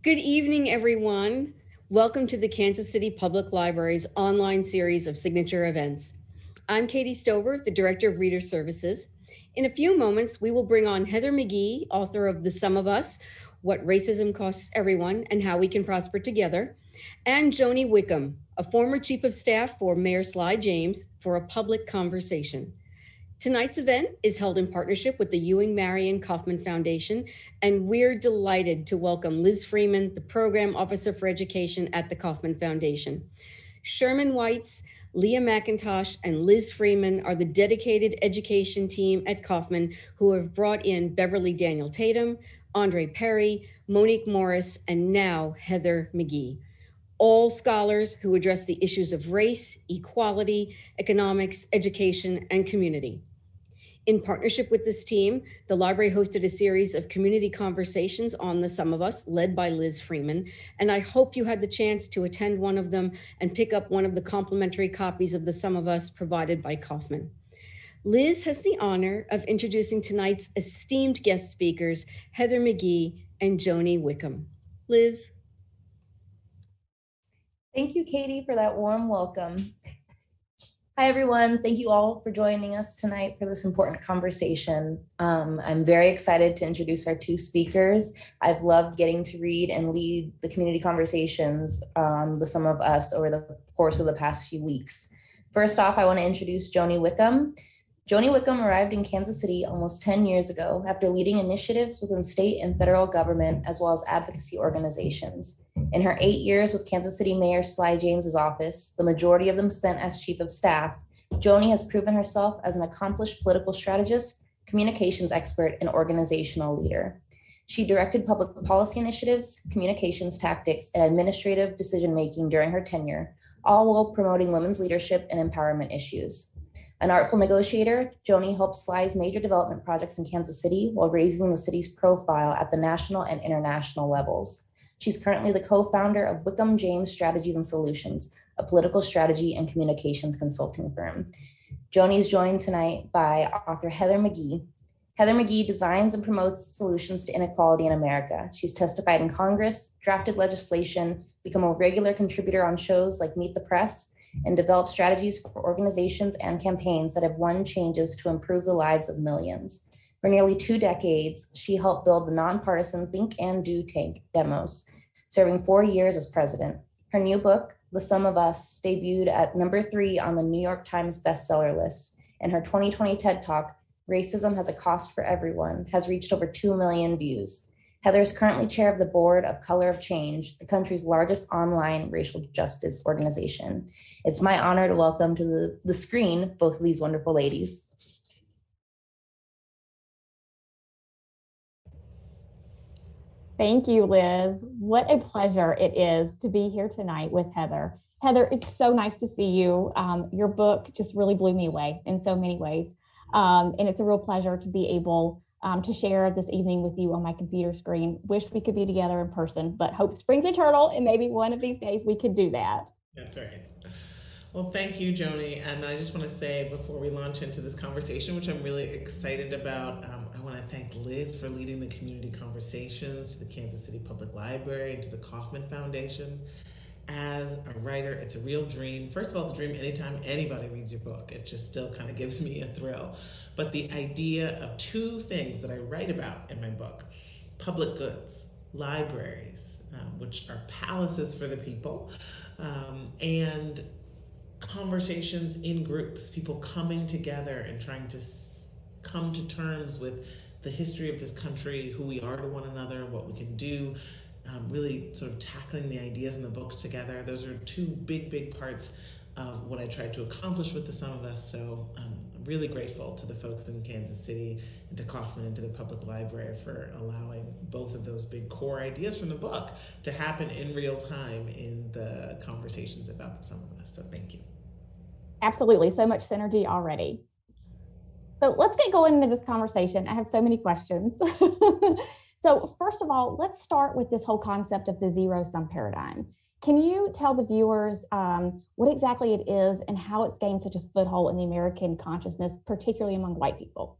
Good evening, everyone. Welcome to the Kansas City Public Library's online series of signature events. I'm Katie Stover, the Director of Reader Services. In a few moments, we will bring on Heather McGhee, author of The Sum of Us, What Racism Costs Everyone and How We Can Prosper Together, and Joni Wickham, a former Chief of Staff for Mayor Sly James, for a public conversation. Tonight's event is held in partnership with the Ewing Marion Kauffman Foundation, and we're delighted to welcome Liz Freeman, the Program Officer for Education at the Kauffman Foundation. Sherman Whites, Leah McIntosh, and Liz Freeman are the dedicated education team at Kauffman who have brought in Beverly Daniel Tatum, Andre Perry, Monique Morris, and now Heather McGhee. All scholars who address the issues of race, equality, economics, education, and community. In partnership with this team, the library hosted a series of community conversations on The Sum of Us, led by Liz Freeman, and I hope you had the chance to attend one of them and pick up one of the complimentary copies of The Sum of Us provided by Kauffman. Liz has the honor of introducing tonight's esteemed guest speakers, Heather McGhee and Joni Wickham. Liz. Thank you, Katie, for that warm welcome. Hi, everyone. Thank you all for joining us tonight for this important conversation. I'm very excited to introduce our two speakers. I've loved getting to read and lead the community conversations on The Sum of Us over the course of the past few weeks. First off, I want to introduce Joni Wickham. Joni Wickham arrived in Kansas City almost 10 years ago after leading initiatives within state and federal government, as well as advocacy organizations. In her 8 years with Kansas City Mayor Sly James's office, the majority of them spent as chief of staff, Joni has proven herself as an accomplished political strategist, communications expert, and organizational leader. She directed public policy initiatives, communications tactics, and administrative decision-making during her tenure, all while promoting women's leadership and empowerment issues. An artful negotiator, Joni helped Sly's major development projects in Kansas City while raising the city's profile at the national and international levels. She's currently the co-founder of Wickham James Strategies and Solutions, a political strategy and communications consulting firm. Joni is joined tonight by author Heather McGhee. Heather McGhee designs and promotes solutions to inequality in America. She's testified in Congress, drafted legislation, become a regular contributor on shows like Meet the Press, and develop strategies for organizations and campaigns that have won changes to improve the lives of millions. For nearly 2 decades, she helped build the nonpartisan Think and Do tank Demos, serving 4 years as president. Her new book, The Sum of Us, debuted at number 3 on the New York Times bestseller list, and her 2020 TED Talk, Racism Has a Cost for Everyone, has reached over 2 million views. Heather is currently chair of the board of Color of Change, the country's largest online racial justice organization. It's my honor to welcome to the screen both of these wonderful ladies. Thank you, Liz. What a pleasure it is to be here tonight with Heather. Heather, it's so nice to see you. Your book just really blew me away in so many ways. And it's a real pleasure to be able to share this evening with you on my computer screen. Wish we could be together in person, but hope springs eternal, and maybe one of these days we could do that. That's right. Well, thank you, Joni. And I just want to say before we launch into this conversation, which I'm really excited about, I want to thank Liz for leading the community conversations to the Kansas City Public Library and to the Kauffman Foundation. As a writer, it's a real dream. First of all, it's a dream anytime anybody reads your book. It just still kind of gives me a thrill. But the idea of 2 things that I write about in my book, public goods, libraries, which are palaces for the people, and conversations in groups, people coming together and trying to come to terms with the history of this country, who we are to one another, what we can do, really sort of tackling the ideas in the book together. Those are 2 big parts of what I tried to accomplish with The Sum of Us. So I'm really grateful to the folks in Kansas City and to Kauffman and to the public library for allowing both of those big core ideas from the book to happen in real time in the conversations about The Sum of Us. So thank you. Absolutely, so much synergy already. So let's get going into this conversation. I have so many questions. So first of all, let's start with this whole concept of the zero-sum paradigm. Can you tell the viewers what exactly it is and how it's gained such a foothold in the American consciousness, particularly among white people?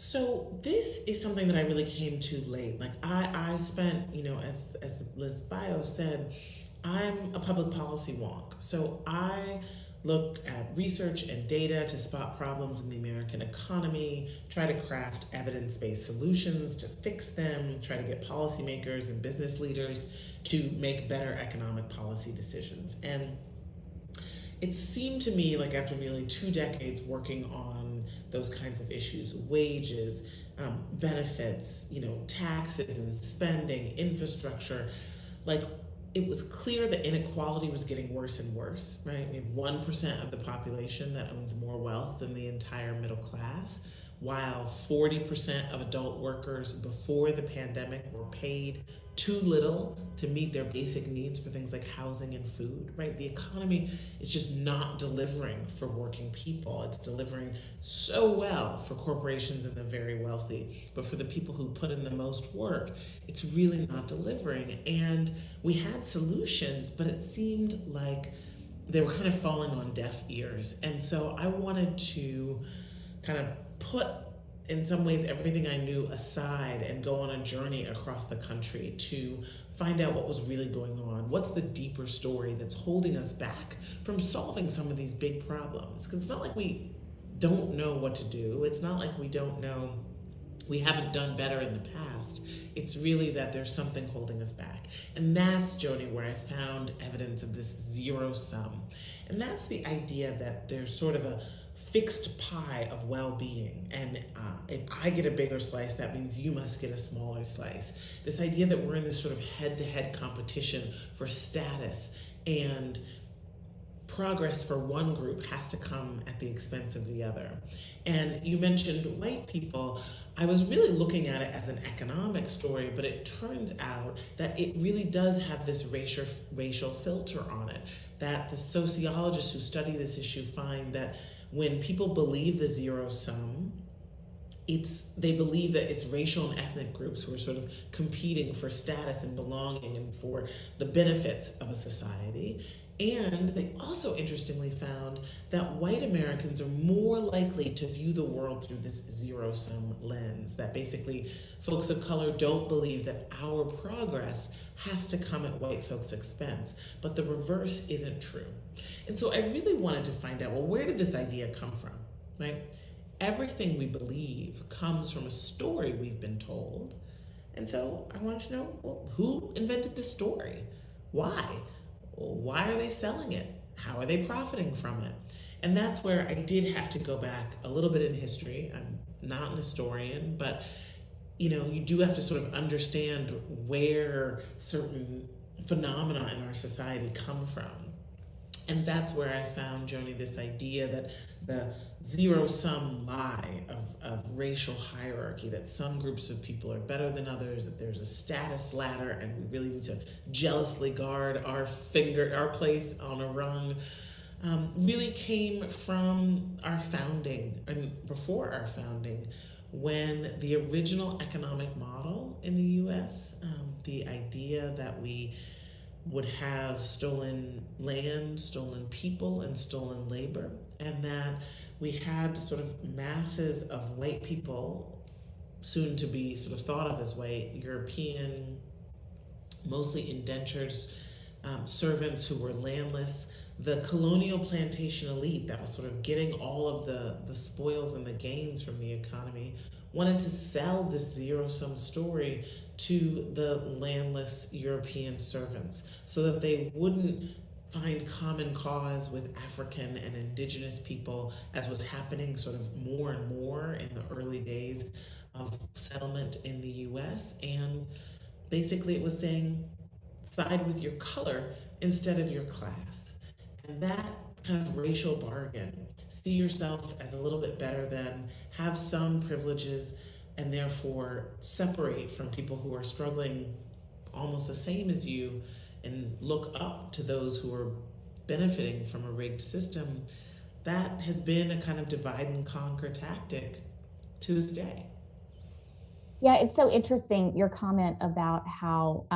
So this is something that I really came to late. Like I spent, as Liz Bio said, I'm a public policy wonk. So I look at research and data to spot problems in the American economy, try to craft evidence-based solutions to fix them, try to get policymakers and business leaders to make better economic policy decisions. And it seemed to me like after nearly 2 decades working on those kinds of issues, wages, benefits, taxes and spending, infrastructure, like it was clear that inequality was getting worse and worse, right? We have 1% of the population that owns more wealth than the entire middle class, while 40% of adult workers before the pandemic were paid too little to meet their basic needs for things like housing and food, right? The economy is just not delivering for working people. It's delivering so well for corporations and the very wealthy, but for the people who put in the most work, it's really not delivering. And we had solutions, but it seemed like they were kind of falling on deaf ears. And so I wanted to kind of put in some ways everything I knew aside and go on a journey across the country to find out what was really going on. What's the deeper story that's holding us back from solving some of these big problems? Because it's not like we don't know what to do. It's not like we don't know we haven't done better in the past. It's really that there's something holding us back. And that's, Joni, where I found evidence of this zero sum. And that's the idea that there's sort of a fixed pie of well-being, and if I get a bigger slice, that means you must get a smaller slice. This idea that we're in this sort of head-to-head competition for status, and progress for one group has to come at the expense of the other. And you mentioned white people. I was really looking at it as an economic story, but it turns out that it really does have this racial filter on it, that the sociologists who study this issue find that when people believe the zero sum, they believe that it's racial and ethnic groups who are sort of competing for status and belonging and for the benefits of a society. And they also interestingly found that white Americans are more likely to view the world through this zero-sum lens, that basically folks of color don't believe that our progress has to come at white folks' expense, but the reverse isn't true. And so I really wanted to find out, well, where did this idea come from, right? Everything we believe comes from a story we've been told. And so I wanted to know, well, who invented this story? Why? Why are they selling it? How are they profiting from it? And that's where I did have to go back a little bit in history. I'm not an historian, but you do have to sort of understand where certain phenomena in our society come from. And that's where I found, Joni, this idea that the zero-sum lie of racial hierarchy, that some groups of people are better than others, that there's a status ladder, and we really need to jealously guard our place on a rung, really came from our founding, and before our founding, when the original economic model in the US, the idea that we would have stolen land, stolen people, and stolen labor, and that we had sort of masses of white people, soon to be sort of thought of as white, European, mostly indentured servants who were landless, the colonial plantation elite that was sort of getting all of the spoils and the gains from the economy, wanted to sell this zero-sum story to the landless European servants so that they wouldn't find common cause with African and indigenous people, as was happening sort of more and more in the early days of settlement in the US. And basically it was saying, side with your color instead of your class. And that kind of racial bargain, see yourself as a little bit better than, have some privileges, and therefore separate from people who are struggling almost the same as you, and look up to those who are benefiting from a rigged system, that has been a kind of divide and conquer tactic to this day. Yeah, it's so interesting, your comment about how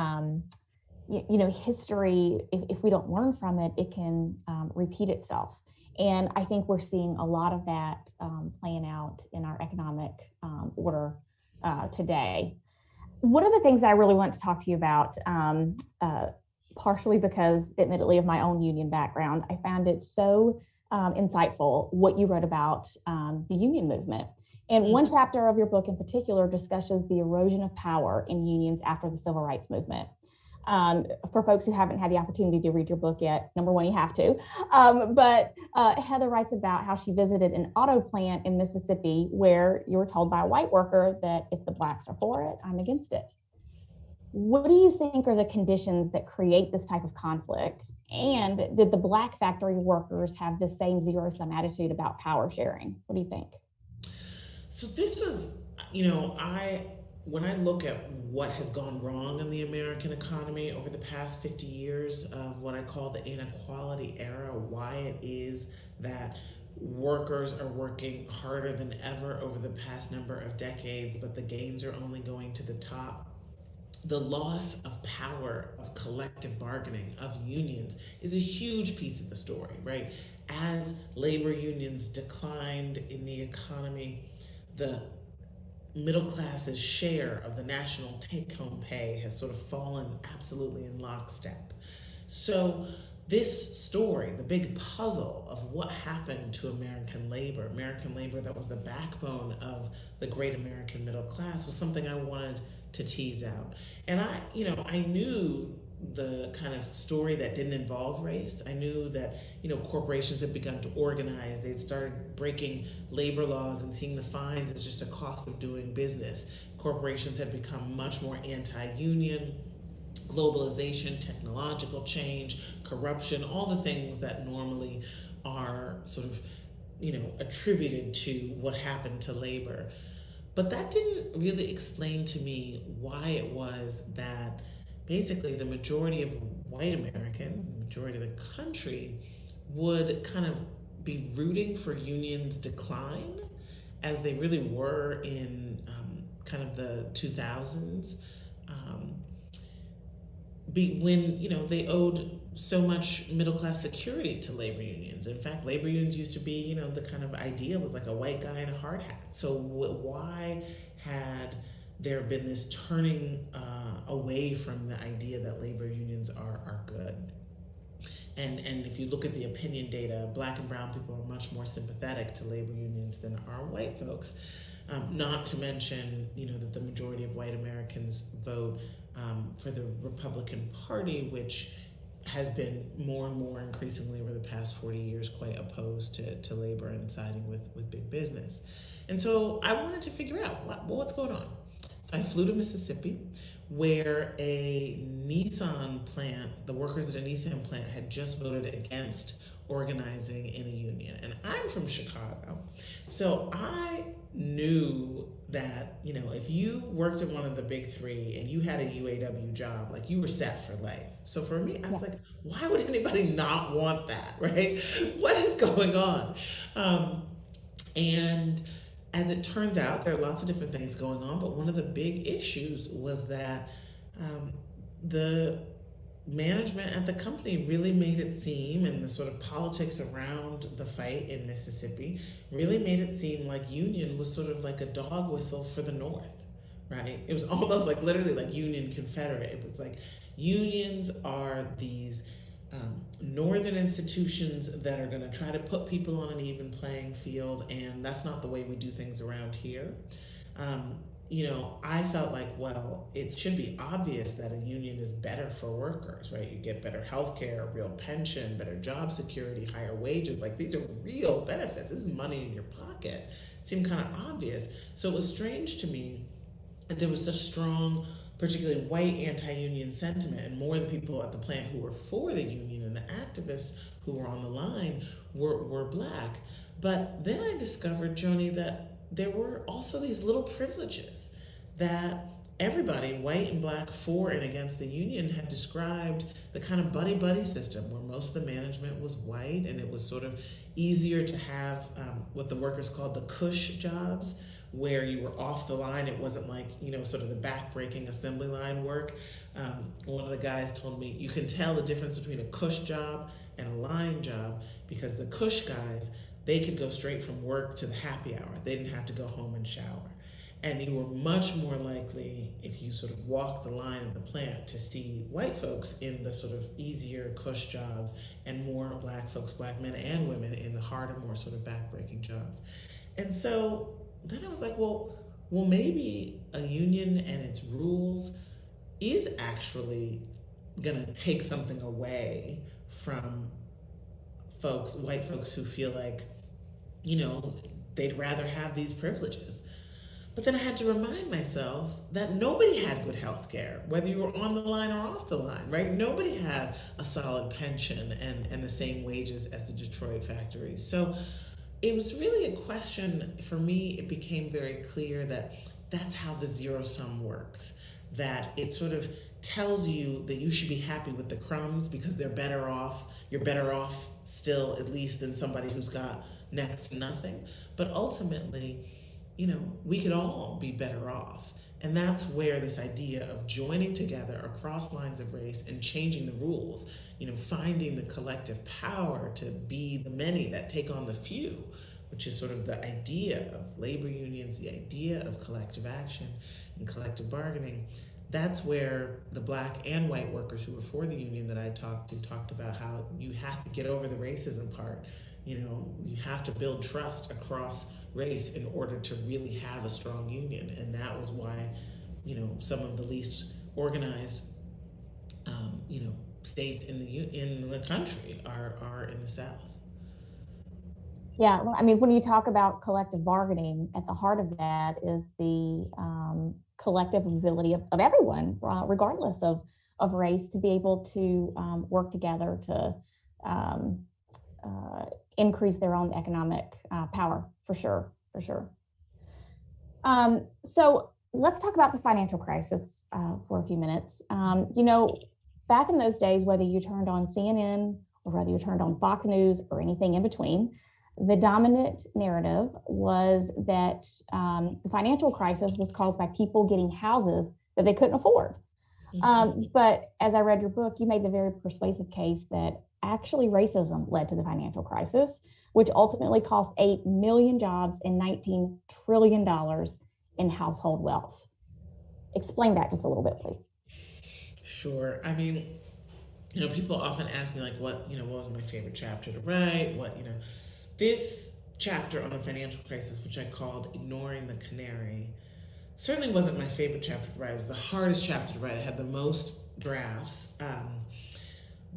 history, if we don't learn from it, it can repeat itself. And I think we're seeing a lot of that playing out in our economic order today. One of the things that I really want to talk to you about, partially because admittedly of my own union background, I found it so insightful what you wrote about the union movement. And one chapter of your book in particular discusses the erosion of power in unions after the civil rights movement. For folks who haven't had the opportunity to read your book yet, number one, you have to. But Heather writes about how she visited an auto plant in Mississippi where you were told by a white worker that if the blacks are for it, I'm against it. What do you think are the conditions that create this type of conflict? And did the black factory workers have the same zero-sum attitude about power sharing? What do you think? So this was, when I look at what has gone wrong in the American economy over the past 50 years of what I call the inequality era, why it is that workers are working harder than ever over the past number of decades, but the gains are only going to the top. The loss of power, of collective bargaining, of unions is a huge piece of the story, right? As labor unions declined in the economy, the middle class's share of the national take-home pay has sort of fallen absolutely in lockstep. So this story, the big puzzle of what happened to American labor that was the backbone of the great American middle class, was something I wanted to tease out. And I knew the kind of story that didn't involve race. I knew that, corporations had begun to organize. They'd started breaking labor laws and seeing the fines as just a cost of doing business. Corporations had become much more anti-union. Globalization, technological change, corruption, all the things that normally are sort of, attributed to what happened to labor. But that didn't really explain to me why it was that basically the majority of white Americans, the majority of the country, would kind of be rooting for unions' decline, as they really were in kind of the 2000s, when they owed so much middle-class security to labor unions. In fact, labor unions used to be, the kind of idea was like a white guy in a hard hat. So why had there been this turning away from the idea that labor unions are good? And if you look at the opinion data, black and brown people are much more sympathetic to labor unions than are white folks. Not to mention, that the majority of white Americans vote for the Republican Party, which has been more and more increasingly over the past 40 years quite opposed to labor and siding with big business. And so I wanted to figure out what's going on. So I flew to Mississippi, where a Nissan plant, the workers at a Nissan plant had just voted against organizing in a union. And I'm from Chicago, so I knew that, if you worked in one of the big three and you had a UAW job, like, you were set for life. So for me, I was like, why would anybody not want that, right? What is going on? And as it turns out, there are lots of different things going on, but one of the big issues was that the management at the company really made it seem, and the sort of politics around the fight in Mississippi really made it seem like union was sort of like a dog whistle for the North, right? It was almost like literally like Union Confederate. It was like unions are these northern institutions that are going to try to put people on an even playing field, and that's not the way we do things around here. I felt like, well, it should be obvious that a union is better for workers, right? You get better health care, real pension, better job security, higher wages. Like, these are real benefits. This is money in your pocket. It seemed kind of obvious. So it was strange to me that there was such strong, particularly white anti-union sentiment, and more of the people at the plant who were for the union and the activists who were on the line were black. But then I discovered, Joni, that there were also these little privileges that everybody, white and black, for and against the union, had described the kind of buddy-buddy system where most of the management was white, and it was sort of easier to have what the workers called the cush jobs, where you were off the line. It wasn't like, sort of the back-breaking assembly line work. One of the guys told me, you can tell the difference between a cush job and a line job, because the cush guys, they could go straight from work to the happy hour. They didn't have to go home and shower. And you were much more likely, if you sort of walk the line of the plant, to see white folks in the sort of easier cush jobs and more black folks, black men and women, in the harder, more sort of backbreaking jobs. And so then I was like, well, maybe a union and its rules is actually gonna take something away from folks, white folks, who feel like, they'd rather have these privileges. But then I had to remind myself that nobody had good health care, whether you were on the line or off the line, right? Nobody had a solid pension and the same wages as the Detroit factories. So it was really a question, for me, it became very clear that that's how the zero sum works, that it sort of tells you that you should be happy with the crumbs because they're better off. You're better off still, at least, than somebody who's got next to nothing. But ultimately, we could all be better off. And that's where this idea of joining together across lines of race and changing the rules, finding the collective power to be the many that take on the few, which is sort of the idea of labor unions, the idea of collective action and collective bargaining. That's where the black and white workers who were for the union that I talked to talked about how you have to get over the racism part. You have to build trust across race in order to really have a strong union. And that was why, some of the least organized, states in the country are in the South. Yeah, I mean, when you talk about collective bargaining, at the heart of that is the collective ability of everyone, regardless of race, to be able to work together to increase their own economic power, for sure. So let's talk about the financial crisis for a few minutes. Back in those days, whether you turned on CNN or whether you turned on Fox News or anything in between, the dominant narrative was that the financial crisis was caused by people getting houses that they couldn't afford. But as I read your book, you made the very persuasive case that actually racism led to the financial crisis, which ultimately cost 8 million jobs and $19 trillion in household wealth. Explain that just a little bit, please. Sure. I mean, people often ask me, like, what was my favorite chapter to write? This chapter on the financial crisis, which I called Ignoring the Canary, certainly wasn't my favorite chapter to write. It was the hardest chapter to write. I had the most drafts.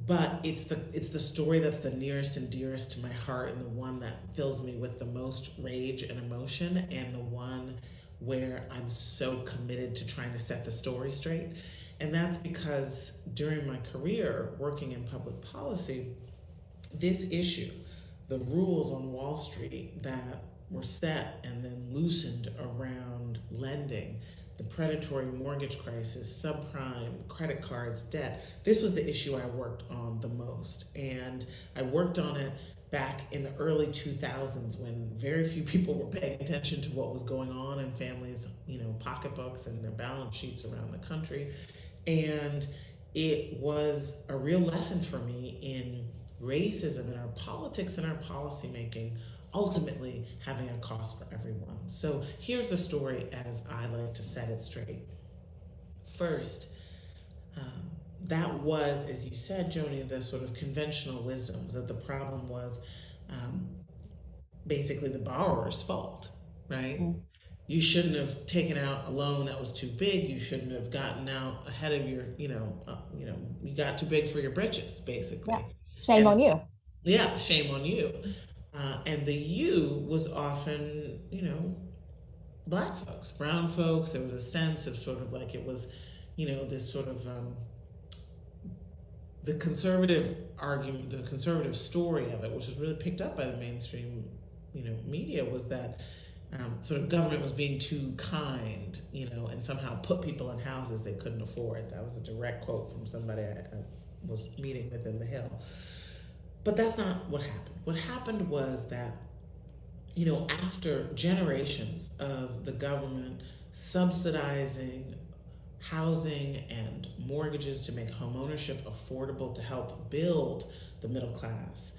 But it's the story that's the nearest and dearest to my heart, and the one that fills me with the most rage and emotion, and the one where I'm so committed to trying to set the story straight. And that's because during my career working in public policy, this issue, the rules on Wall Street that were set and then loosened around lending, the predatory mortgage crisis, subprime, credit cards, debt. This was the issue I worked on the most. And I worked on it back in the early 2000s when very few people were paying attention to what was going on in families', pocketbooks and their balance sheets around the country. And it was a real lesson for me in racism in our politics and our policymaking ultimately having a cost for everyone. So here's the story as I like to set it straight. First, that was, as you said, Joni, the sort of conventional wisdoms that the problem was basically the borrower's fault, right? Mm-hmm. You shouldn't have taken out a loan that was too big. You shouldn't have gotten out ahead of your, you got too big for your britches, basically. Yeah. Shame on you. Yeah, shame on you. And the you was often, Black folks, brown folks. There was a sense of sort of like it was, this sort of the conservative argument, the conservative story of it, which was really picked up by the mainstream, media, was that sort of government was being too kind, and somehow put people in houses they couldn't afford. That was a direct quote from somebody I was meeting with in the Hill. But that's not what happened. What happened was that, after generations of the government subsidizing housing and mortgages to make home ownership affordable to help build the middle class,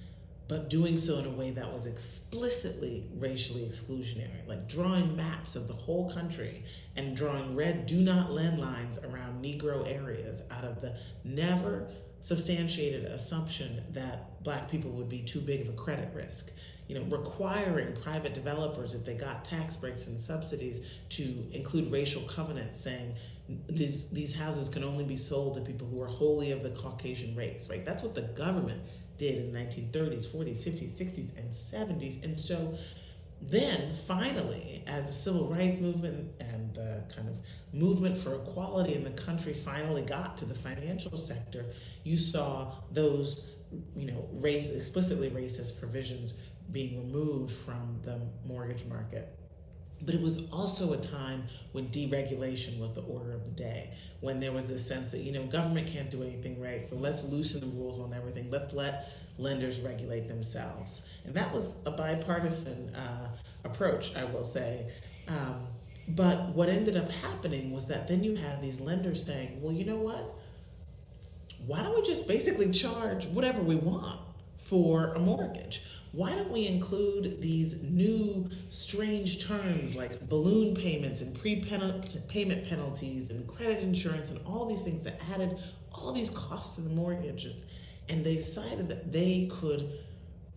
but doing so in a way that was explicitly racially exclusionary, like drawing maps of the whole country and drawing red do not lend lines around Negro areas out of the never substantiated assumption that Black people would be too big of a credit risk. Requiring private developers, if they got tax breaks and subsidies, to include racial covenants saying these houses can only be sold to people who are wholly of the Caucasian race, right? That's what the government did in the 1930s, 40s, 50s, 60s, and 70s. And so then finally, as the civil rights movement and the kind of movement for equality in the country finally got to the financial sector, you saw those, explicitly racist provisions being removed from the mortgage market. But it was also a time when deregulation was the order of the day, when there was this sense that, government can't do anything right, so let's loosen the rules on everything. Let's let lenders regulate themselves. And that was a bipartisan approach, I will say. But what ended up happening was that then you had these lenders saying, well, you know what? Why don't we just basically charge whatever we want for a mortgage? Why don't we include these new strange terms like balloon payments and prepayment penalties and credit insurance and all these things that added all these costs to the mortgages? And they decided that they could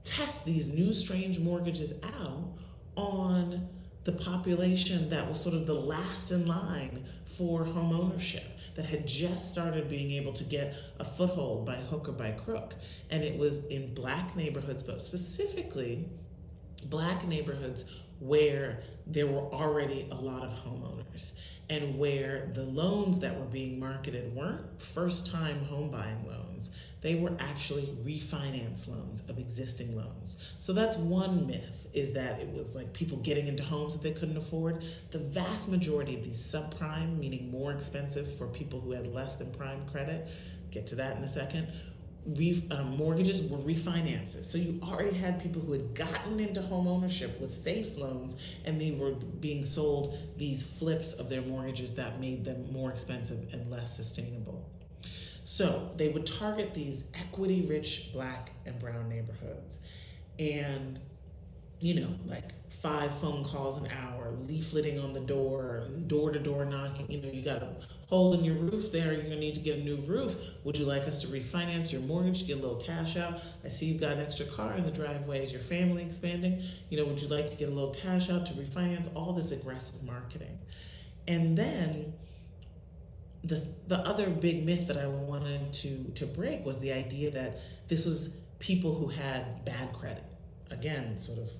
test these new strange mortgages out on the population that was sort of the last in line for home ownership, that had just started being able to get a foothold by hook or by crook. And it was in Black neighborhoods, but specifically Black neighborhoods where there were already a lot of homeowners and where the loans that were being marketed weren't first-time home buying loans. They were actually refinance loans of existing loans. So that's one myth, is that it was like people getting into homes that they couldn't afford. The vast majority of these subprime, meaning more expensive for people who had less than prime credit, get to that in a second, mortgages were refinances. So you already had people who had gotten into home ownership with safe loans, and they were being sold these flips of their mortgages that made them more expensive and less sustainable. So they would target these equity-rich Black and brown neighborhoods, and like 5 phone calls an hour, leafleting on the door, door-to-door knocking. You got a hole in your roof there, you're gonna need to get a new roof. Would you like us to refinance your mortgage, get a little cash out? I see you've got an extra car in the driveway. Is your family expanding? Would you like to get a little cash out to refinance? All this aggressive marketing. And then the other big myth that I wanted to break was the idea that this was people who had bad credit. Again, sort of,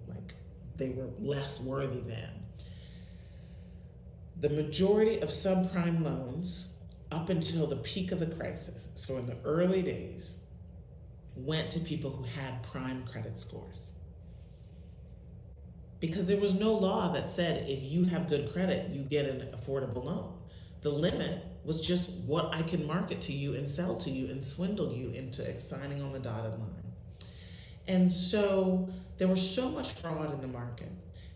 like they were less worthy than. The majority of subprime loans up until the peak of the crisis, so in the early days, went to people who had prime credit scores. Because there was no law that said if you have good credit, you get an affordable loan. The limit was just what I can market to you and sell to you and swindle you into signing on the dotted line. And so there was so much fraud in the market,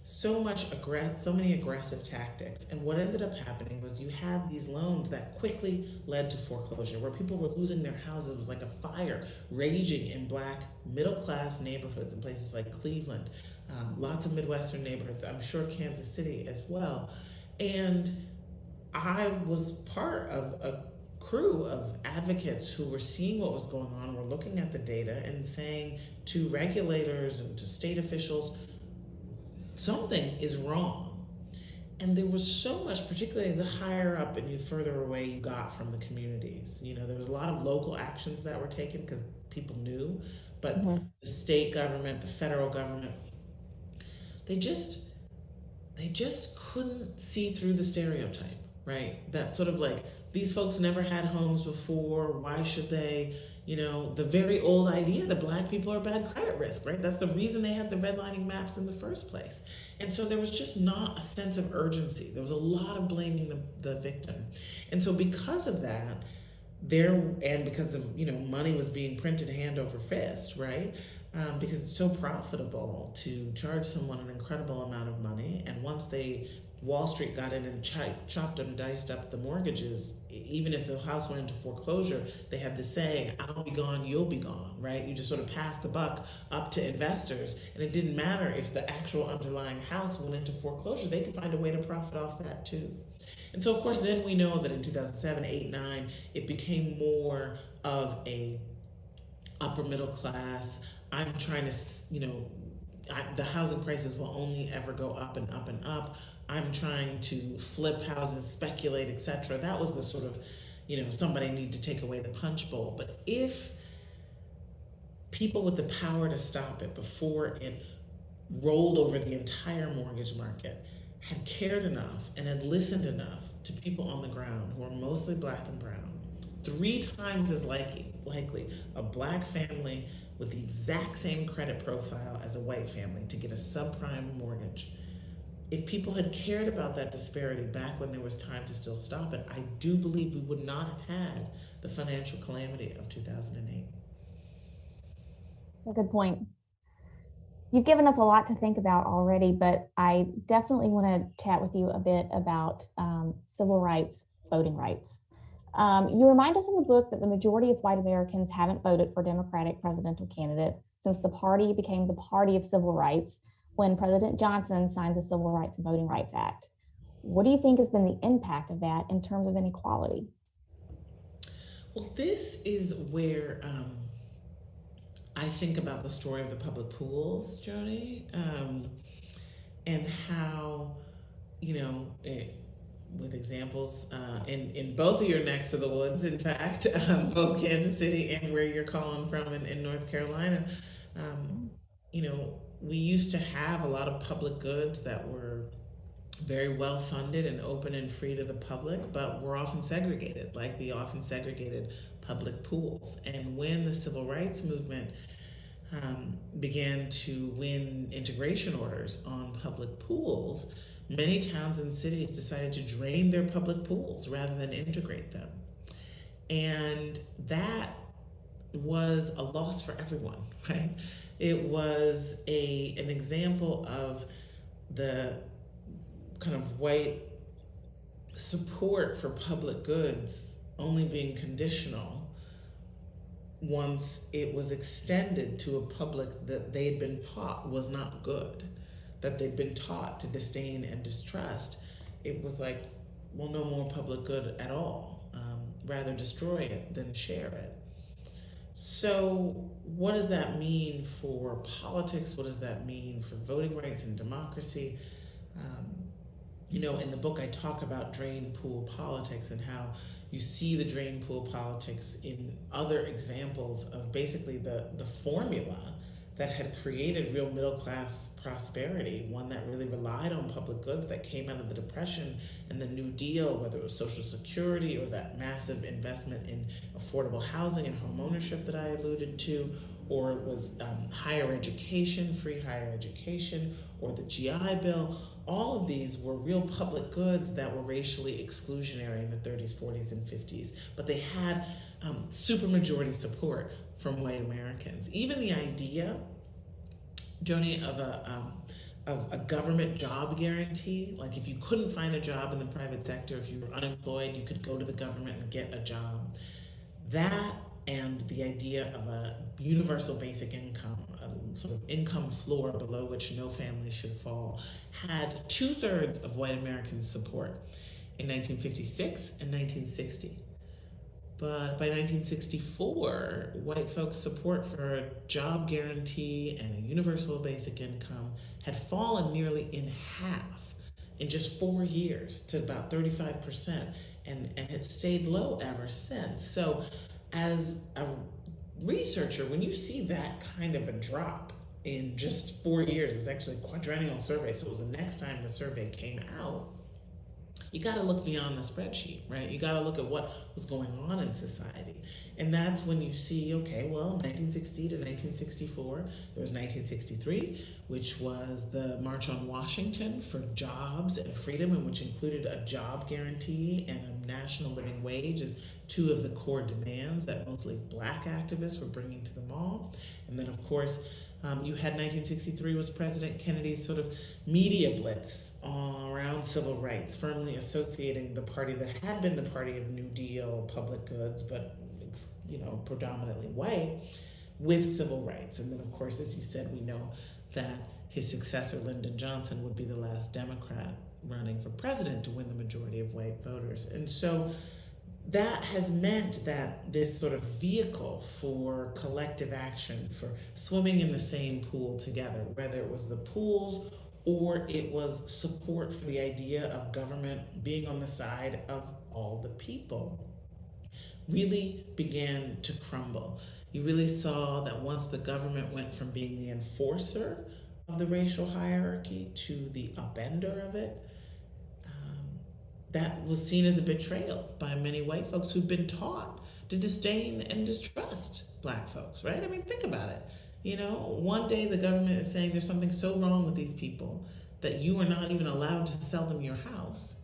so many aggressive tactics. And what ended up happening was you had these loans that quickly led to foreclosure, where people were losing their houses. It was like a fire raging in Black middle-class neighborhoods in places like Cleveland, lots of Midwestern neighborhoods, I'm sure Kansas City as well. And I was part of a crew of advocates who were seeing what was going on, were looking at the data and saying to regulators and to state officials, something is wrong. And there was so much, particularly the higher up and the further away you got from the communities. There was a lot of local actions that were taken because people knew, but the state government, the federal government, they just couldn't see through the stereotype, right? That sort of like, these folks never had homes before, why should they? The very old idea that Black people are bad credit risk, right? That's the reason they had the redlining maps in the first place. And so there was just not a sense of urgency. There was a lot of blaming the victim. And so because of that, because of, money was being printed hand over fist, right? Because it's so profitable to charge someone an incredible amount of money. And once they Wall Street got in and chopped and diced up the mortgages. Even if the house went into foreclosure, they had the saying, I'll be gone, you'll be gone, right? You just sort of pass the buck up to investors, and it didn't matter if the actual underlying house went into foreclosure, they could find a way to profit off that too. And so, of course, then we know that in 2007, 8, 9, it became more of a upper middle class. I'm trying to, the housing prices will only ever go up and up and up. I'm trying to flip houses, speculate, etc. That was the sort of, somebody need to take away the punch bowl. But if people with the power to stop it before it rolled over the entire mortgage market had cared enough and had listened enough to people on the ground who are mostly Black and brown, 3 times as likely a Black family with the exact same credit profile as a white family to get a subprime mortgage. If people had cared about that disparity back when there was time to still stop it, I do believe we would not have had the financial calamity of 2008. A good point. You've given us a lot to think about already, but I definitely want to chat with you a bit about civil rights, voting rights. You remind us in the book that the majority of white Americans haven't voted for Democratic presidential candidate since the party became the party of civil rights when President Johnson signed the Civil Rights and Voting Rights Act. What do you think has been the impact of that in terms of inequality? Well, this is where I think about the story of the public pools, Joni, and how, with examples in both of your necks of the woods, in fact, both Kansas City and where you're calling from in North Carolina, we used to have a lot of public goods that were very well funded and open and free to the public, but were often segregated, like the often segregated public pools. And when the civil rights movement began to win integration orders on public pools, many towns and cities decided to drain their public pools rather than integrate them. And that was a loss for everyone, right? It was an example of the kind of white support for public goods only being conditional once it was extended to a public that they'd been taught was not good, that they'd been taught to disdain and distrust. It was like, well, no more public good at all. Rather destroy it than share it. So what does that mean for politics? What does that mean for voting rights and democracy? In the book, I talk about drain pool politics and how you see the drain pool politics in other examples of basically the formula that had created real middle-class prosperity, one that really relied on public goods that came out of the Depression and the New Deal, whether it was Social Security or that massive investment in affordable housing and home ownership that I alluded to, or it was higher education, free higher education, or the GI Bill. All of these were real public goods that were racially exclusionary in the 30s, 40s, and 50s, but they had supermajority support from white Americans. Even the idea, Joni, of a government job guarantee, like if you couldn't find a job in the private sector, if you were unemployed, you could go to the government and get a job. That and the idea of a universal basic income, a sort of income floor below which no family should fall, had 2/3 of white Americans' support in 1956 and 1960. But by 1964, white folks' support for a job guarantee and a universal basic income had fallen nearly in half in just 4 years to about 35%, and had stayed low ever since. So as a researcher, when you see that kind of a drop in just 4 years, it was actually a quadrennial survey, so it was the next time the survey came out, you got to look beyond the spreadsheet, right? You got to look at what was going on in society. And that's when you see, okay, well, 1960 to 1964, there was 1963, which was the March on Washington for jobs and freedom, and which included a job guarantee and a national living wage as 2 of the core demands that mostly Black activists were bringing to the mall. And then, of course, You had 1963 was President Kennedy's sort of media blitz around civil rights, firmly associating the party that had been the party of New Deal, public goods, but predominantly white, with civil rights. And then, of course, as you said, we know that his successor, Lyndon Johnson, would be the last Democrat running for president to win the majority of white voters. And so that has meant that this sort of vehicle for collective action, for swimming in the same pool together, whether it was the pools or it was support for the idea of government being on the side of all the people, really began to crumble. You really saw that once the government went from being the enforcer of the racial hierarchy to the upender of it, that was seen as a betrayal by many white folks who'd been taught to disdain and distrust Black folks, right? I mean, think about it. One day the government is saying there's something so wrong with these people that you are not even allowed to sell them your house.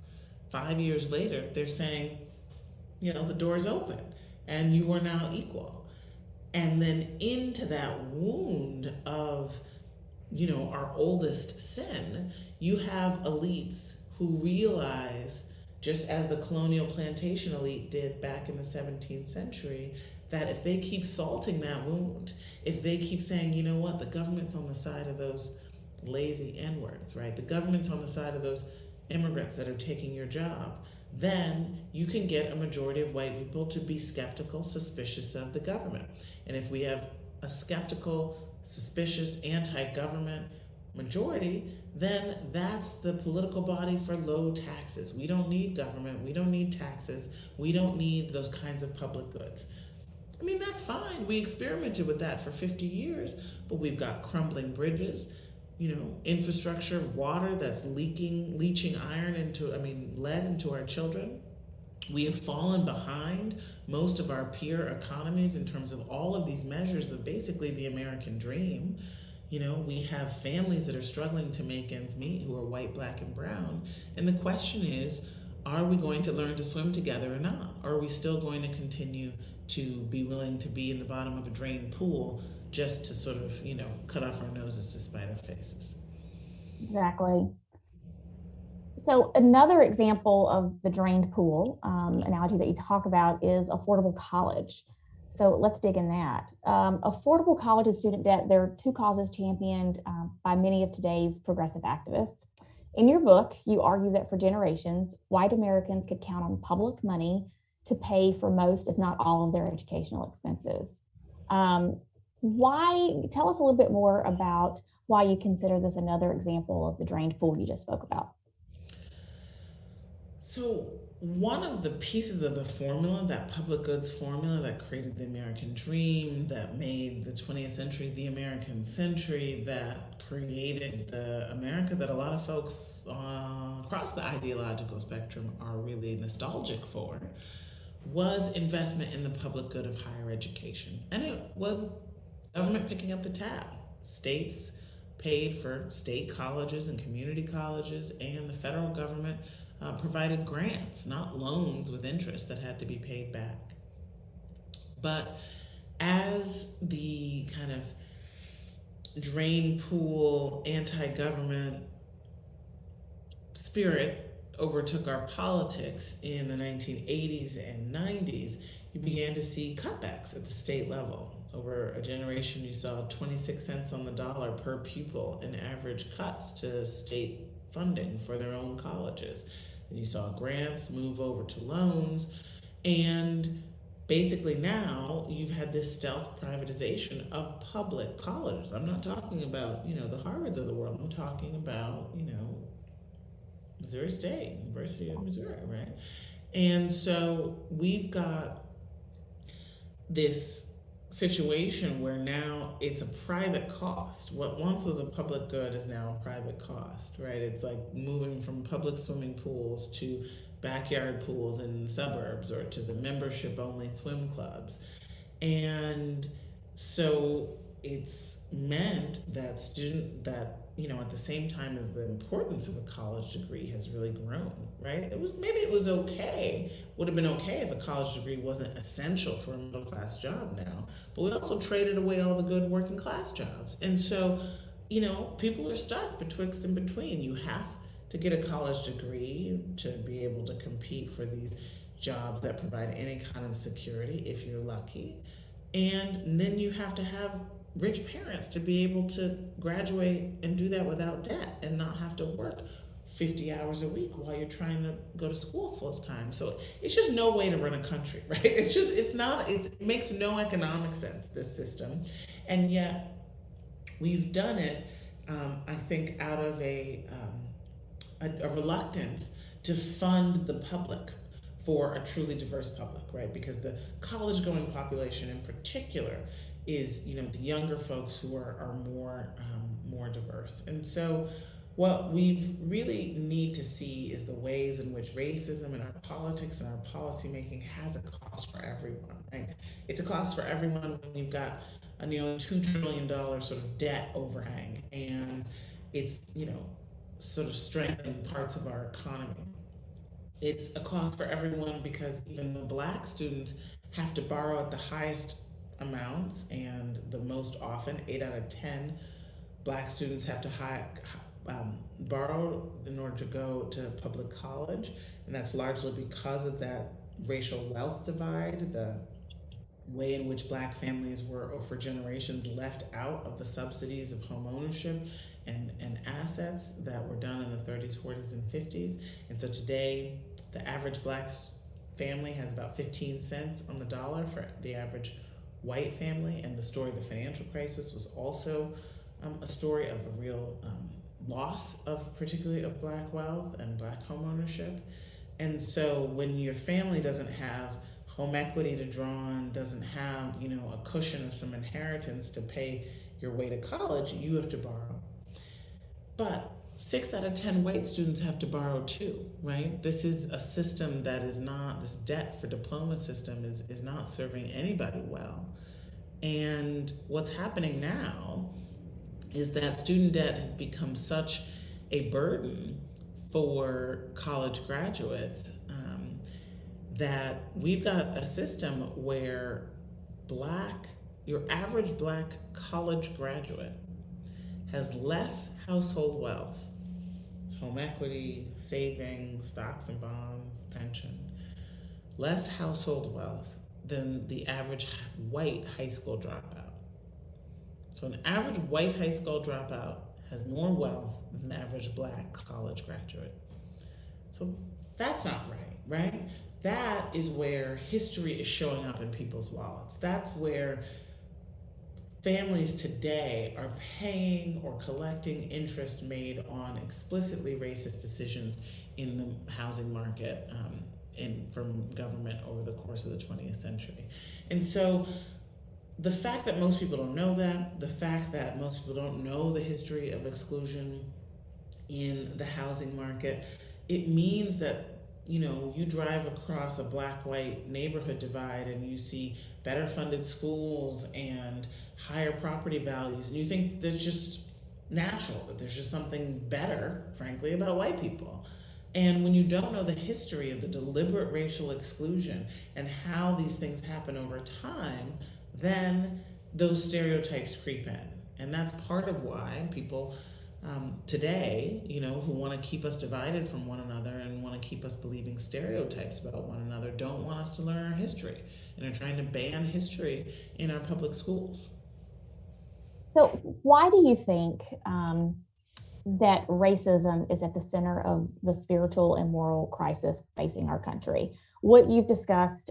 5 years later, they're saying, the door's open and you are now equal. And then into that wound of, our oldest sin, you have elites who realize, just as the colonial plantation elite did back in the 17th century, that if they keep salting that wound, if they keep saying, the government's on the side of those lazy N-words, right? The government's on the side of those immigrants that are taking your job, then you can get a majority of white people to be skeptical, suspicious of the government. And if we have a skeptical, suspicious, anti-government majority, then that's the political body for low taxes. We don't need government. We don't need taxes. We don't need those kinds of public goods. I mean, that's fine. We experimented with that for 50 years, but we've got crumbling bridges, infrastructure, water that's leaching lead into our children. We have fallen behind most of our peer economies in terms of all of these measures of basically the American dream. We have families that are struggling to make ends meet who are white, Black, and brown. And the question is, are we going to learn to swim together or not? Or are we still going to continue to be willing to be in the bottom of a drained pool just to sort of, cut off our noses to spite our faces? Exactly. So another example of the drained pool analogy that you talk about is affordable college. So let's dig in that. Affordable college and student debt, there are two causes championed by many of today's progressive activists. In your book, you argue that for generations, white Americans could count on public money to pay for most, if not all, of their educational expenses. Tell us a little bit more about why you consider this another example of the drained pool you just spoke about. So one of the pieces of the formula, that public goods formula that created the American dream, that made the 20th century the American century, that created the America that a lot of folks across the ideological spectrum are really nostalgic for, was investment in the public good of higher education. And it was government picking up the tab. States paid for state colleges and community colleges, and the federal government provided grants, not loans with interest that had to be paid back. But as the kind of drain pool, anti-government spirit overtook our politics in the 1980s and 90s, you began to see cutbacks at the state level. Over a generation, you saw 26 cents on the dollar per pupil in average cuts to state funding for their own colleges. And you saw grants move over to loans. And basically now you've had this stealth privatization of public colleges. I'm not talking about, the Harvards of the world. I'm talking about, Missouri State, University of Missouri, right? And so we've got this situation where now it's a private cost. What once was a public good is now a private cost, right? It's like moving from public swimming pools to backyard pools in suburbs, or to the membership only swim clubs. And so it's meant that at the same time as the importance of a college degree has really grown, right? It was okay, would have been okay if a college degree wasn't essential for a middle class job now, but we also traded away all the good working class jobs. And so, people are stuck betwixt and between. You have to get a college degree to be able to compete for these jobs that provide any kind of security if you're lucky. And then you have to have rich parents to be able to graduate and do that without debt and not have to work 50 hours a week while you're trying to go to school full time. So it's just no way to run a country, right? It makes no economic sense, this system. And yet we've done it, I think, out of a reluctance to fund the public for a truly diverse public, right? Because the college going population in particular is, the younger folks who are more diverse. And so what we really need to see is the ways in which racism in our politics and our policymaking has a cost for everyone, right? It's a cost for everyone when you've got a nearly $2 trillion sort of debt overhang, and it's, sort of strengthening parts of our economy. It's a cost for everyone because even the Black students have to borrow at the highest amounts, and the most often, 8 out of 10 Black students have to borrow in order to go to public college, and that's largely because of that racial wealth divide, the way in which Black families were for generations left out of the subsidies of home ownership and assets that were done in the 30s, 40s, and 50s. And so today, the average Black family has about 15 cents on the dollar for the average white family. And the story of the financial crisis was also a story of a real loss particularly of Black wealth and Black home ownership. And so when your family doesn't have home equity to draw on, doesn't have, a cushion of some inheritance to pay your way to college, you have to borrow. But 6 out of 10 white students have to borrow too, right? This is a system that is not, this debt for diploma system is not serving anybody well. And what's happening now is that student debt has become such a burden for college graduates that we've got a system where your average Black college graduate has less household wealth, home equity, savings, stocks and bonds, pension, less household wealth than the average white high school dropout. So an average white high school dropout has more wealth than the average Black college graduate. So that's not right? That is where history is showing up in people's wallets. That's where families today are paying or collecting interest made on explicitly racist decisions in the housing market from government over the course of the 20th century. And so the fact that most people don't know that, the fact that most people don't know the history of exclusion in the housing market, it means that you drive across a Black-white neighborhood divide and you see better funded schools and higher property values, and you think that's just natural, that there's just something better, frankly, about white people. And when you don't know the history of the deliberate racial exclusion and how these things happen over time, then those stereotypes creep in. And that's part of why people today, who want to keep us divided from one another and want to keep us believing stereotypes about one another, don't want us to learn our history and are trying to ban history in our public schools. So why do you think that racism is at the center of the spiritual and moral crisis facing our country? What you've discussed,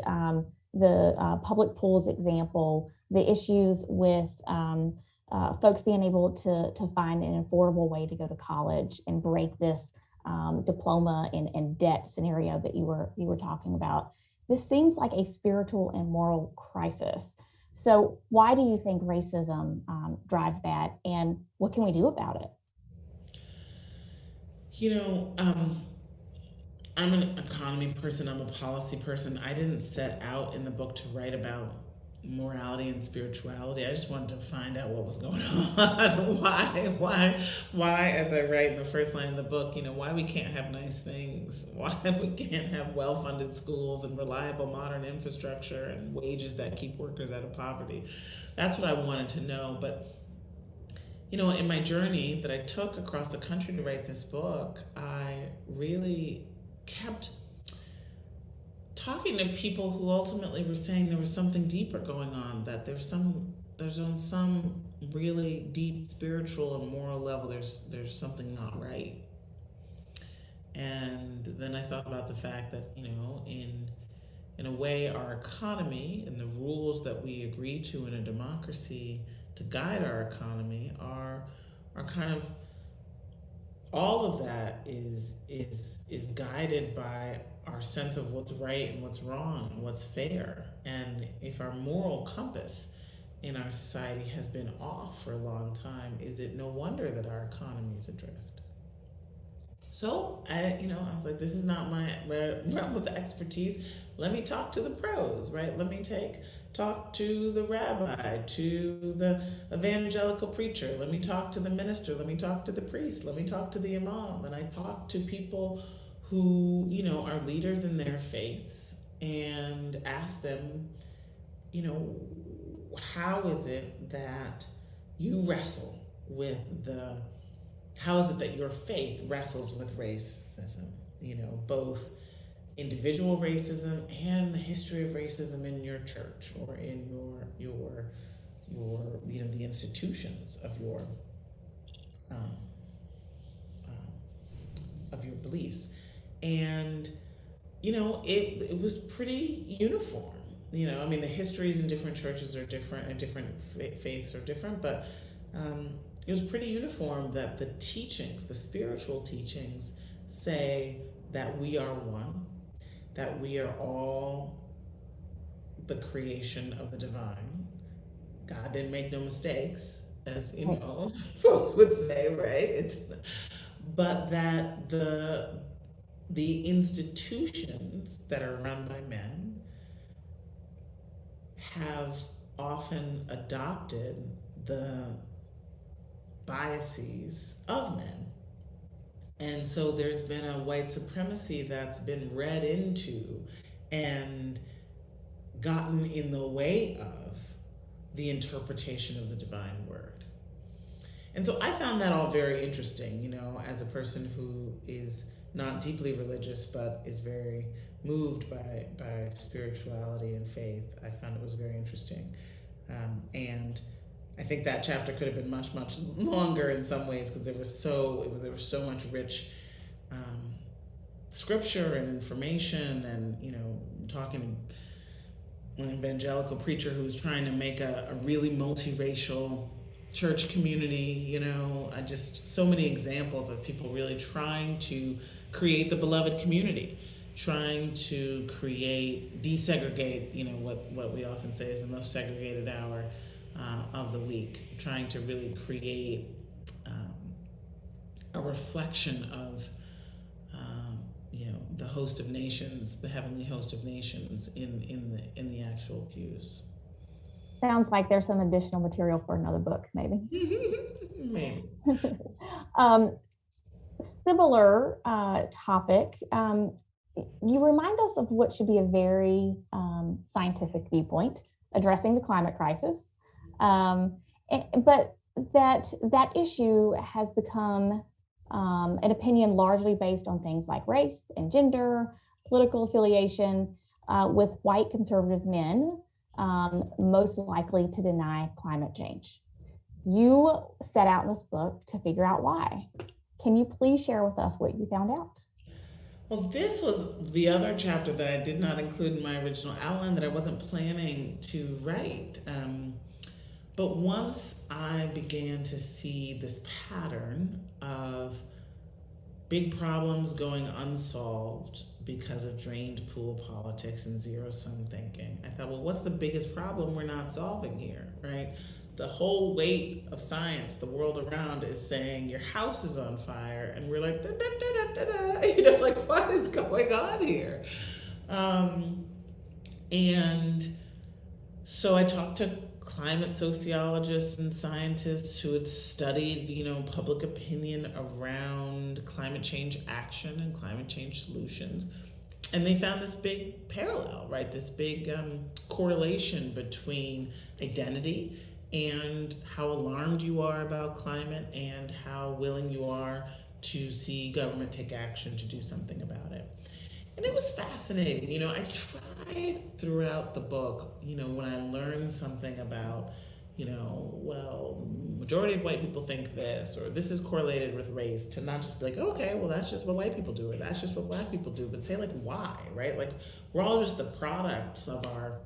the public pools example, the issues with folks being able to find an affordable way to go to college and break this diploma and debt scenario that you were talking about. This seems like a spiritual and moral crisis. So why do you think racism drives that, and what can we do about it? I'm an economy person, I'm a policy person. I didn't set out in the book to write about morality and spirituality. I just wanted to find out what was going on. Why, as I write in the first line of the book, why we can't have nice things, why we can't have well-funded schools and reliable modern infrastructure and wages that keep workers out of poverty. That's what I wanted to know. But in my journey that I took across the country to write this book, I really kept talking to people who ultimately were saying there was something deeper going on, that there's on some really deep spiritual and moral level, there's something not right. And then I thought about the fact that, in a way, our economy and the rules that we agree to in a democracy to guide our economy are kind of, all of that is guided by our sense of what's right and what's wrong and what's fair. And if our moral compass in our society has been off for a long time, is it no wonder that our economy is adrift? So I was like, this is not my realm of expertise. Let me talk to the pros, right? Let me talk to the rabbi, to the evangelical preacher. Let me talk to the minister. Let me talk to the priest. Let me talk to the imam. And I talk to people who, are leaders in their faiths, and ask them, how is it that you wrestle with how is it that your faith wrestles with racism? Both individual racism and the history of racism in your church or in your the institutions of your beliefs. And it was pretty uniform. The histories in different churches are different, and different faiths are different, but it was pretty uniform that the teachings, the spiritual teachings, say that we are one, that we are all the creation of the divine. God didn't make no mistakes, as folks would say, right? But that the institutions that are run by men have often adopted the biases of men. And so there's been a white supremacy that's been read into and gotten in the way of the interpretation of the divine word. And so I found that all very interesting, as a person who is not deeply religious, but is very moved by spirituality and faith. I found it was very interesting. And I think that chapter could have been much, much longer in some ways, because there was so much rich scripture and information, and talking to an evangelical preacher who was trying to make a really multiracial church community. So many examples of people really trying to create the beloved community, trying to desegregate, what we often say is the most segregated hour of the week, trying to really create a reflection of the host of nations, the heavenly host of nations in the actual pews. Sounds like there's some additional material for another book, maybe. Maybe. Similar topic. You remind us of what should be a very scientific viewpoint addressing the climate crisis. But that issue has become an opinion largely based on things like race and gender, political affiliation, with white conservative men most likely to deny climate change. You set out in this book to figure out why. Can you please share with us what you found out? Well, this was the other chapter that I did not include in my original outline, that I wasn't planning to write. But once I began to see this pattern of big problems going unsolved because of drained pool politics and zero-sum thinking, I thought, well, what's the biggest problem we're not solving here, right? The whole weight of science, the world around, is saying your house is on fire, and we're like, da, da, da, da, da, da. Like, what is going on here? And So I talked to climate sociologists and scientists who had studied, public opinion around climate change action and climate change solutions. And they found this big parallel, right? This big correlation between identity and how alarmed you are about climate and how willing you are to see government take action to do something about it. And it was fascinating. I tried throughout the book, when I learned something about, well, majority of white people think this, or this is correlated with race, to not just be like, okay, well, that's just what white people do, or that's just what black people do, but say, like, why, right? Like, we're all just the products of our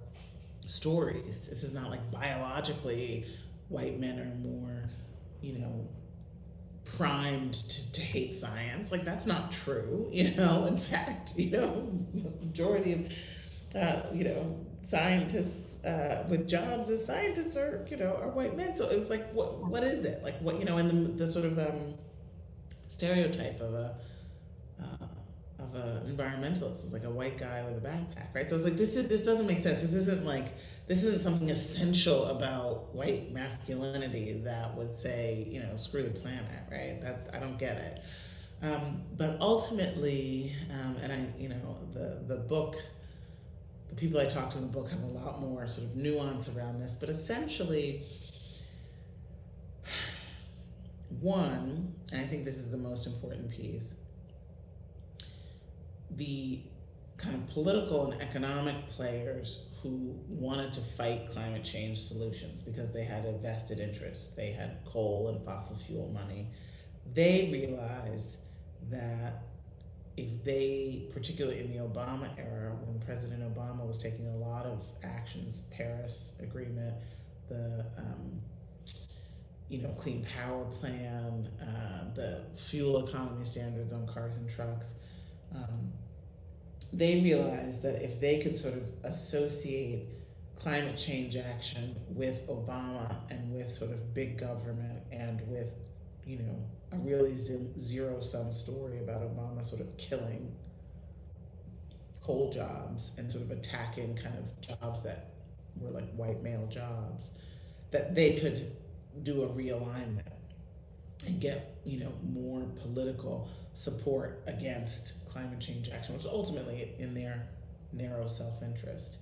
stories. This is not like biologically white men are more, primed to hate science. Like, that's not true. In fact, majority of scientists with jobs as scientists are white men. So it was like, what is it, like, what, and the sort of stereotype of a environmentalist is like a white guy with a backpack, right? So it's like, this doesn't make sense. This isn't something essential about white masculinity that would say, screw the planet, right? That, I don't get it. But ultimately, and the book, the people I talked to in the book have a lot more sort of nuance around this, but essentially, one, and I think this is the most important piece, the kind of political and economic players who wanted to fight climate change solutions because they had a vested interest. They had coal and fossil fuel money. They realized that if they, particularly in the Obama era, when President Obama was taking a lot of actions, Paris Agreement, the Clean Power Plan, the fuel economy standards on cars and trucks, they realized that if they could sort of associate climate change action with Obama and with sort of big government and with, a really zero-sum story about Obama sort of killing coal jobs and sort of attacking kind of jobs that were like white male jobs, that they could do a realignment and get, more political support against climate change action, which is ultimately in their narrow self-interest.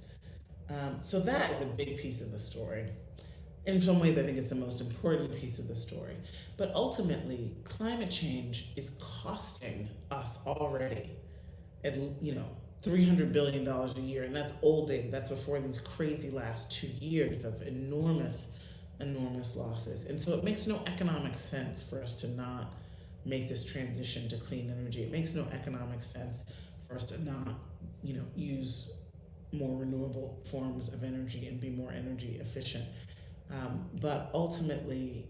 So that is a big piece of the story. In some ways, I think it's the most important piece of the story. But ultimately, climate change is costing us already at, $300 billion a year, and that's old data. That's before these crazy last 2 years of enormous losses. And so it makes no economic sense for us to not make this transition to clean energy. It makes no economic sense for us to not, use more renewable forms of energy and be more energy efficient. But ultimately,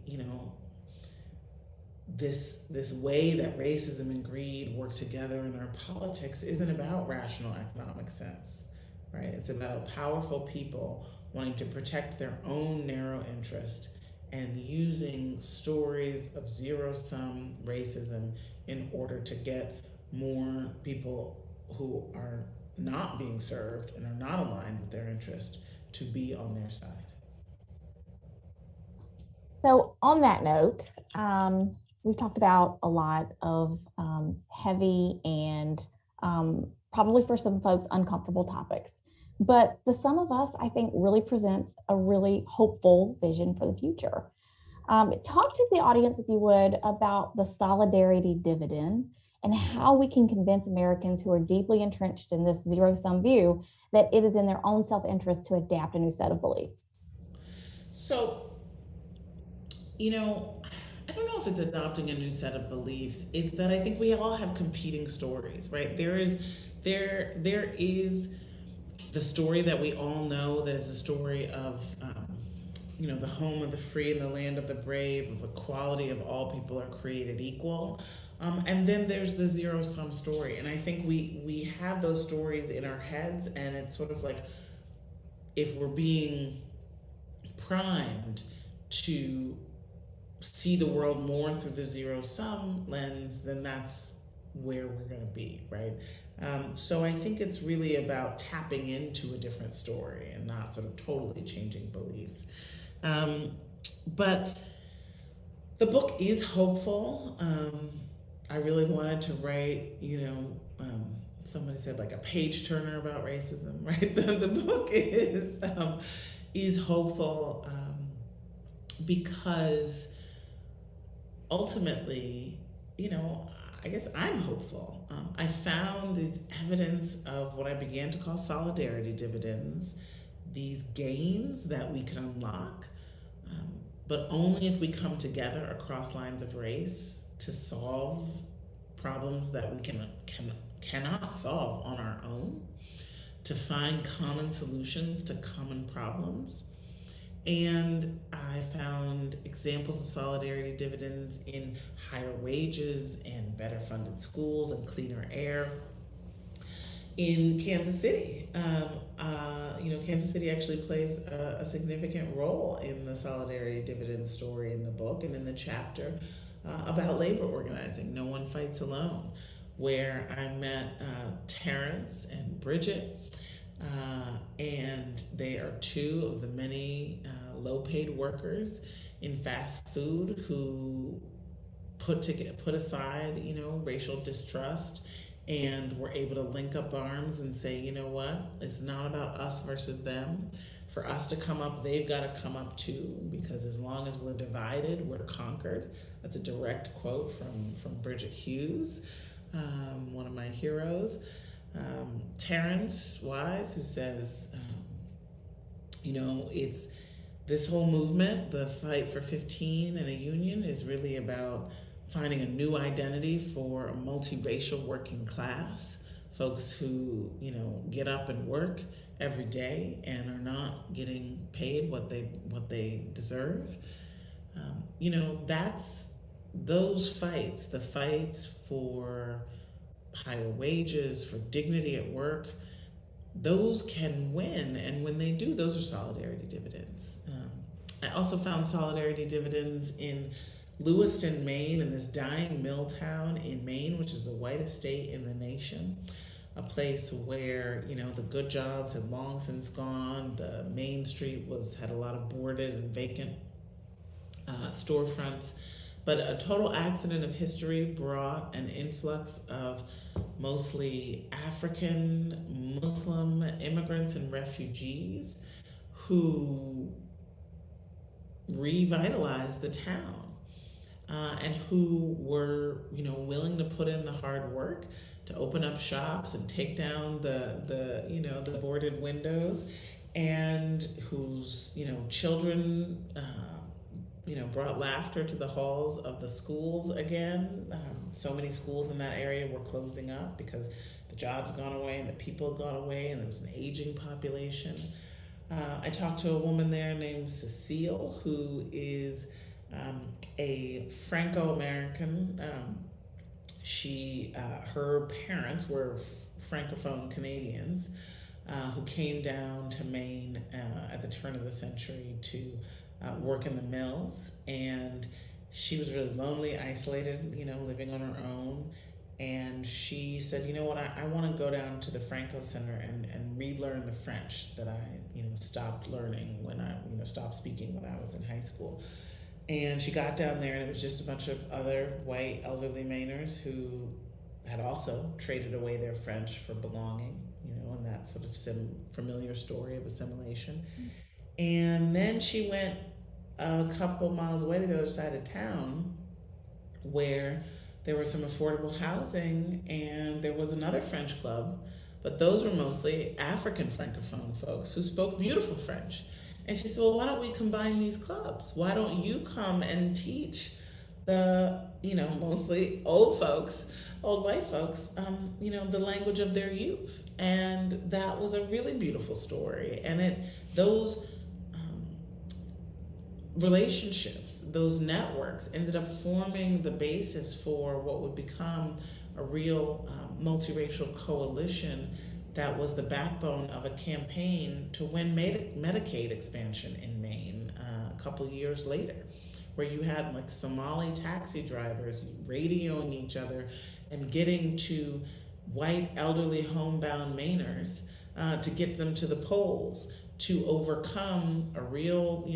this way that racism and greed work together in our politics isn't about rational economic sense, right? It's about powerful people wanting to protect their own narrow interest and using stories of zero-sum racism in order to get more people who are not being served and are not aligned with their interest to be on their side. So on that note, we've talked about a lot of heavy and probably for some folks uncomfortable topics. But the sum of us, I think, really presents a really hopeful vision for the future. Talk to the audience, if you would, about the Solidarity Dividend and how we can convince Americans who are deeply entrenched in this zero-sum view that it is in their own self-interest to adapt a new set of beliefs. So, I don't know if it's adopting a new set of beliefs. It's that I think we all have competing stories, right? There is the story that we all know, that is the story of, the home of the free and the land of the brave, of equality, of all people are created equal. And then there's the zero-sum story. And I think we have those stories in our heads, and it's sort of like, if we're being primed to see the world more through the zero-sum lens, then that's where we're going to be, right? So I think it's really about tapping into a different story and not sort of totally changing beliefs. But the book is hopeful. I really wanted to write, somebody said like a page turner about racism, right? The book is hopeful because ultimately, I guess I'm hopeful. I found this evidence of what I began to call solidarity dividends, these gains that we can unlock, but only if we come together across lines of race to solve problems that we cannot solve on our own, to find common solutions to common problems. And I found examples of solidarity dividends in higher wages and better funded schools and cleaner air. In Kansas City, Kansas City actually plays a significant role in the solidarity dividend story in the book and in the chapter about labor organizing, No One Fights Alone, where I met Terrence and Bridget, and they are two of the many low-paid workers in fast food who put aside, racial distrust, and were able to link up arms and say, you know what, it's not about us versus them. For us to come up, they've got to come up too, because as long as we're divided, we're conquered. That's a direct quote from Bridget Hughes, one of my heroes. Terrence Wise, who says, it's this whole movement, the fight for 15 and a union, is really about finding a new identity for a multiracial working class, folks who, get up and work every day and are not getting paid what they deserve. That's those fights, the fights for higher wages, for dignity at work, those can win. And when they do, those are solidarity dividends. I also found solidarity dividends in Lewiston, Maine, in this dying mill town in Maine, which is the whitest state in the nation, a place where, the good jobs had long since gone. The main street had a lot of boarded and vacant storefronts. But a total accident of history brought an influx of mostly African, Muslim immigrants and refugees who revitalized the town and who were, willing to put in the hard work to open up shops and take down the boarded windows, and whose, children brought laughter to the halls of the schools again. So many schools in that area were closing up because the jobs had gone away and the people had gone away, and there was an aging population. I talked to a woman there named Cecile, who is a Franco-American. Her parents were Francophone Canadians who came down to Maine at the turn of the century to work in the mills, and she was really lonely, isolated, living on her own. And she said, you know what, I want to go down to the Franco Center and relearn the French that I, stopped learning when I, stopped speaking when I was in high school. And she got down there, and it was just a bunch of other white elderly Mainers who had also traded away their French for belonging, and that sort of familiar story of assimilation. And then she went a couple miles away to the other side of town, where there was some affordable housing, and there was another French club, but those were mostly African Francophone folks who spoke beautiful French. And she said, well, why don't we combine these clubs? Why don't you come and teach the, mostly old white folks, the language of their youth? And that was a really beautiful story. And those relationships, those networks ended up forming the basis for what would become a real multiracial coalition that was the backbone of a campaign to win Medicaid expansion in Maine a couple years later, where you had like Somali taxi drivers radioing each other and getting to white elderly homebound Mainers to get them to the polls, to overcome a real,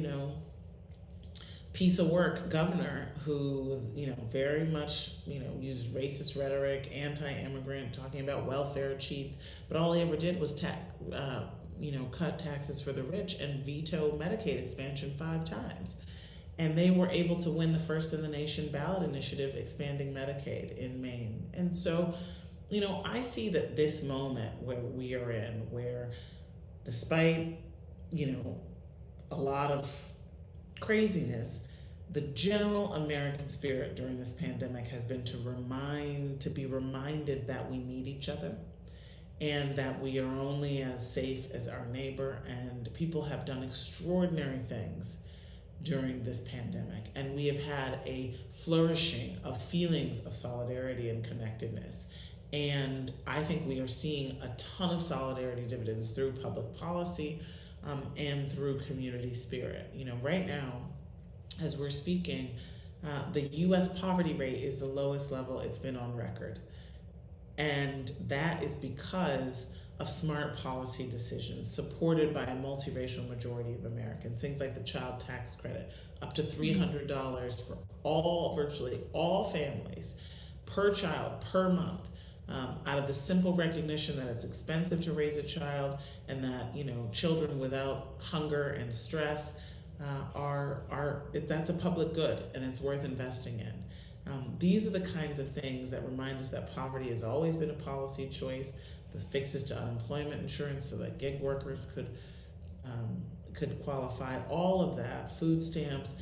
piece of work governor who was, very much, used racist rhetoric, anti-immigrant, talking about welfare cheats, but all he ever did was cut taxes for the rich and veto Medicaid expansion 5 times. And they were able to win the first in the nation ballot initiative expanding Medicaid in Maine. And so, I see that this moment where we are in, where despite, a lot of craziness, the general American spirit during this pandemic has been to be reminded that we need each other and that we are only as safe as our neighbor. And people have done extraordinary things during this pandemic, and we have had a flourishing of feelings of solidarity and connectedness. And I think we are seeing a ton of solidarity dividends through public policy and through community spirit. Right now, as we're speaking, the US poverty rate is the lowest level it's been on record. And that is because of smart policy decisions supported by a multiracial majority of Americans. Things like the child tax credit, up to $300 for virtually all families per child per month. Out of the simple recognition that it's expensive to raise a child, and that children without hunger and stress that's a public good and it's worth investing in. These are the kinds of things that remind us that poverty has always been a policy choice. The fixes to unemployment insurance so that gig workers could qualify, all of that, food stamps,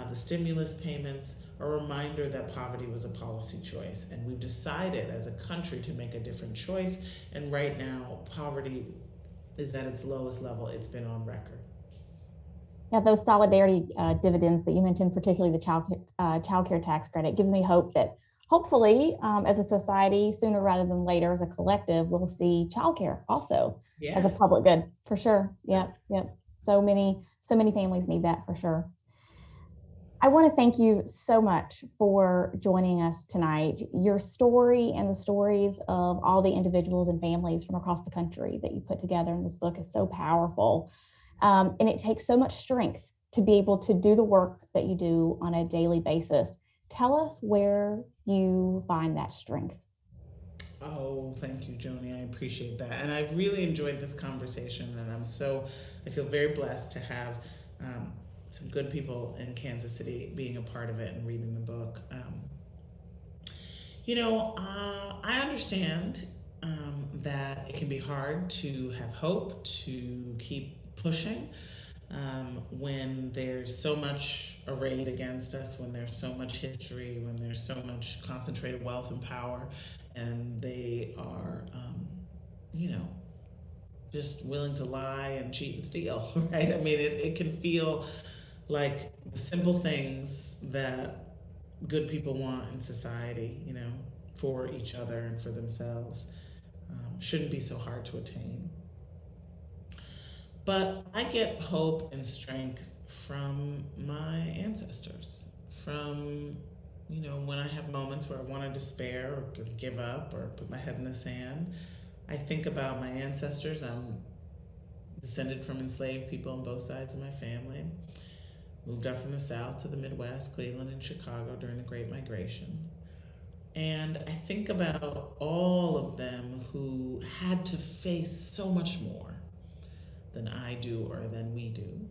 the stimulus payments, a reminder that poverty was a policy choice. And we've decided as a country to make a different choice. And right now, poverty is at its lowest level it's been on record. Yeah, those solidarity dividends that you mentioned, particularly the child care tax credit, gives me hope that hopefully, as a society, sooner rather than later, as a collective, we'll see childcare also as a public good, for sure. Yep. So many families need that, for sure. I want to thank you so much for joining us tonight. Your story and the stories of all the individuals and families from across the country that you put together in this book is so powerful. And it takes so much strength to be able to do the work that you do on a daily basis. Tell us where you find that strength. Oh, thank you, Joni. I appreciate that. And I've really enjoyed this conversation, and I feel very blessed to have some good people in Kansas City being a part of it and reading the book. I understand that it can be hard to have hope, to keep pushing when there's so much arrayed against us, when there's so much history, when there's so much concentrated wealth and power, and they are, just willing to lie and cheat and steal, right? I mean, it can feel like the simple things that good people want in society, for each other and for themselves, shouldn't be so hard to attain. But I get hope and strength from my ancestors, from, when I have moments where I want to despair or give up or put my head in the sand. I think about my ancestors. I'm descended from enslaved people on both sides of my family. Moved up from the South to the Midwest, Cleveland and Chicago during the Great Migration. And I think about all of them who had to face so much more than I do or than we do.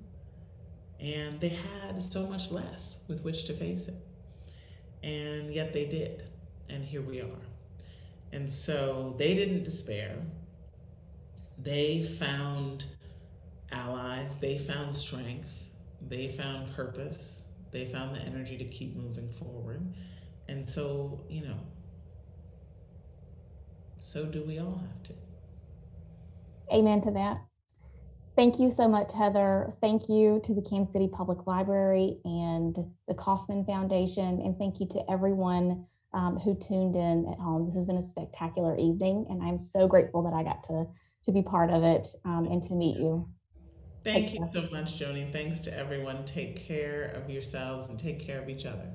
And they had so much less with which to face it. And yet they did. And here we are. And so they didn't despair. They found allies. They found strength. They found purpose. They found the energy to keep moving forward. And so, so do we all have to. Amen to that. Thank you so much, Heather. Thank you to the Kansas City Public Library and the Kauffman Foundation. And thank you to everyone who tuned in at home. This has been a spectacular evening, and I'm so grateful that I got to be part of it and to meet you. Thank you so much, Joni. Thanks to everyone. Take care of yourselves and take care of each other.